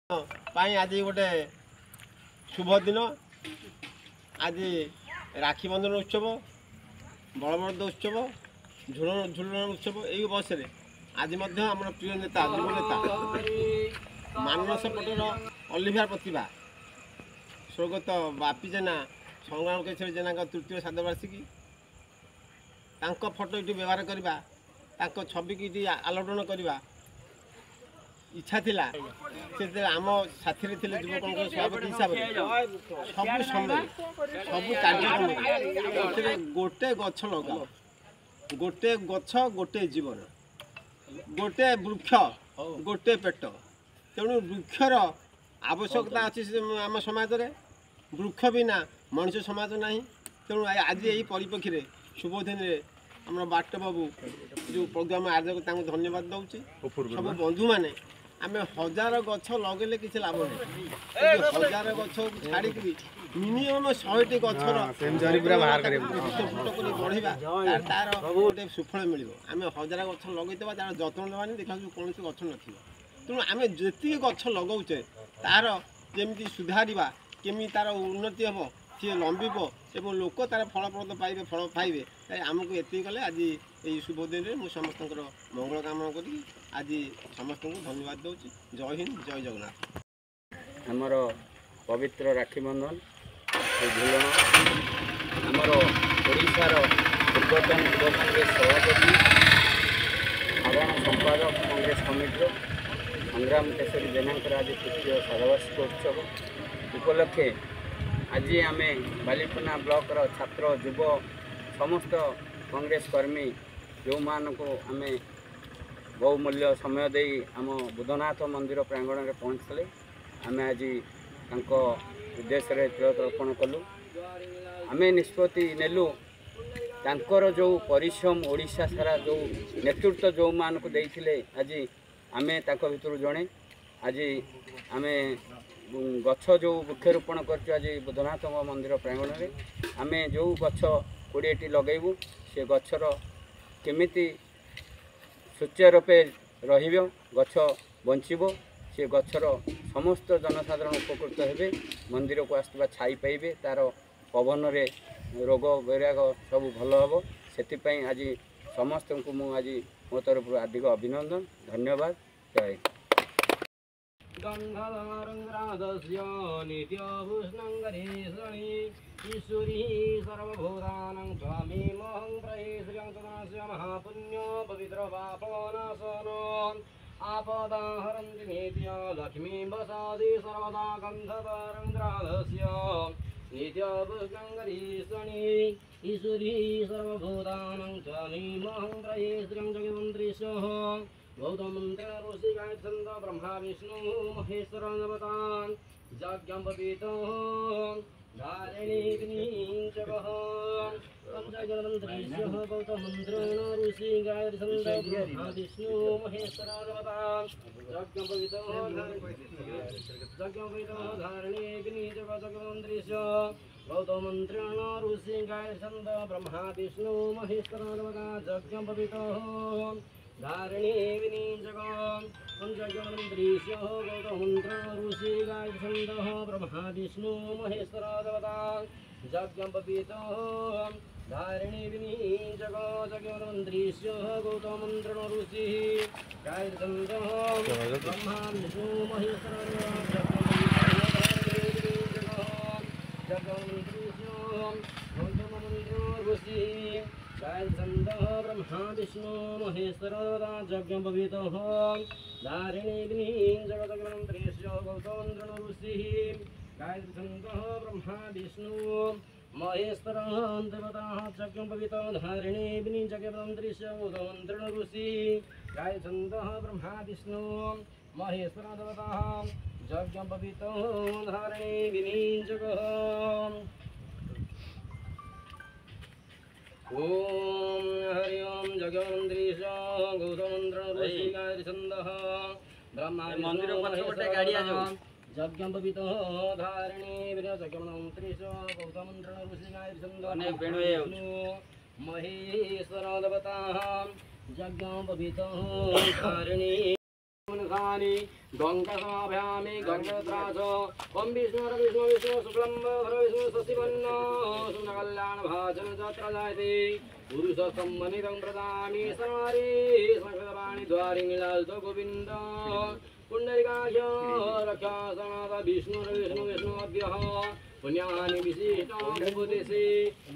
आज गोटे शुभ दिन आज राखी बंधन उत्सव बलबर्द उत्सव झुलन उत्सव यही बस आज आम प्रिय नेता युव नेता मानस पटर अलिभिया प्रतिभा स्वर्गत बापी जेना संग्राम केशरी जेना तृतीय श्राद्धवार्षिकी फोटो ये व्यवहार करवा छवि की आलोड़न करवा इच्छा थिला से आम साथी थे युवक सभापति हिसाब से सब समय सब कार्यक्रम गोटे गछ लगा गोटे गछ गोटे जीवन गोटे वृक्ष गोटे पेट तेणु वृक्षर आवश्यकता अच्छी आम समाज में वृक्ष बिना मनुष्य समाज ना तेणु आज यही परिप्रेक्षी में शुभ दिन आम बाट बाबू जो प्रोग्राम आयोजक धन्यवाद दूसरी सब बंधु मैंने आम हजार गछ लगे किसी लाभ नहीं हजार गछ छाड़ी मिनिमम 100टी गछर फुट कर बढ़ा तार गोटे सुफल मिल आम हजार गछ लगे तार जत्न देवानी देखा कौन गछ न तेणु आम जी गछ लगाऊे तार जमी सुधार केमी तार उन्नति हम सी लंबिब और लोक तार फलप्रद पाइबे फल पाइबे आमको ये कले आज ये शुभ दिन में मुझे समस्त मंगल कामना करी आज समस्त को धन्यवाद दूसरी। जय हिंद जय जगन्नाथ। आमर पवित्र राखी बंधन झुलन आमर ओडिशार पूर्वतन युवा कांग्रेस सभापति साधारण संपादक कांग्रेस कमिटी संग्राम केशरी जेनांकर आज तृतीय श्राद्धवार्षिक उत्सव उपलक्षे आज आम बालीपना ब्लॉकर छात्र युव समस्त कांग्रेस कर्मी जो मानक आम बहुमूल्य समय दे आम बुधनाथ मंदिर प्रांगण में पहुँचले आम आज उद्देश्य तिलतर्पण कलु आम निष्पत्ति नेलु तांकर जो परिश्रम ओडिशा सारा जो नेतृत्व जो मानक देइथिले आज आम भितर जड़े आज आम गछ जो वृक्षरोपण कर बुधनाथ मंदिर प्रांगण में आम जो गछ 20टी लगेबू से गछर केमिति सुचारूपे रहिबो गछ बंचिबो से गछर समस्त जनसाधारण उपकृत हेबे मंदिर को आसुवा छाई पाइबे तार पवन रे रोग वैराग सब भल हम से आज समस्त को मु आज मो तरफ अधिक अभिनंदन धन्यवाद। जय गंधर्वस्य नित्यभूषणङ्गरेशणि ईश्वरी सर्वभूतानां स्वामी महं प्रयेश्रियं महापुण्यो पवित्र पापनाशनो आपदाहरन्ति नित्य लक्ष्मी वसादि सर्वदा गन्धर्वस्य नित्यभूषणङ्गरेशणि ईश्वरी सर्वभूतानां स्वामी महं प्रयेश्रियं जगमन्त्रिशः गौतम मंत्र ऋषि गायछंद ब्रह्मा विष्णु महेश्वर नवतान यज्ञपवीतो धारिणी जगः पंचजनमंत्रीश्य गौतम मंत्र ऋषि गायछंद ब्रह्मा विष्णु महेश्वर नवतान यज्ञपवीतो धारिणी जगमंत्रीश्य गौतम मंत्र ऋषि गायछंद ब्रह्मा विष्णु महेश्वर नवतान यज्ञपवीतो धारिणी विनीजगं पंचजनमंत्रीश्य गौतमंत्र ऋषि गायछंद ब्रह्मा विष्णु महेश्वर देवता यज्ञपवीतो धारिणी विनीजग जगन्मंत्रीश्य गौतमंत्र ऋषि गायछंद ब्रह्मा विष्णु महेश्वर जगन्मंत्रीश्य गौतमंत्र ऋषि गायछंद ब्रह्मा विष्णु महेश्वर यज्ञपवीतो धारिणी जगन्मंत्रीश्य गौतमंत्र ऋषि गायछंद ब्रह्मा विष्णु महेश्वर देवता यज्ञपवीतो धारिणी जगन्मंत्रीश्य गौतमंत्र ऋषि गायछंद ब्रह्मा विष्णु महेश्वर देवता यज्ञपवीतो धारिणी जगः। ओम हरि ओम जगन्मंत्रीश गौतमंत्र ऋषि गायछंद ब्रह्मा मंदिर यज्ञपवीतो धारिणी जगन्मंत्रीश गौतमंत्र ऋषि गायछंद महेश्वर देवता यज्ञपवीतो धारिणी मनसानि गङ्गासमाभयामि गङ्गद्राज ॐ विष्णु शुक्लं विष्णु शशिवन्न सुनकल्याणभाजन तत्र जायते पुरुषसम्मनितं प्रदामि सनारे संकृतवाणि द्वारि नीलाल्तो गोविन्द पुण्डरीकाक्ष रक्षा सनाथ विष्णु विष्णुद्यः पुण्यानि विशिष्टां विभूतिषि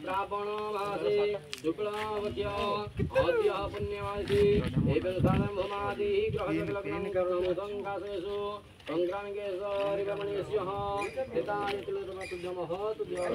प्रापणमासे शुक्लावत्य अद्य पुण्यमासि एवं साधं भूमादिः ग्रहलग्नं कर्णं सङ्कासेषु सङ्ग्रामिकेश्वरिवमणिस्यः एतानि तुल्यतमः तुभ्यमः तुभ्यः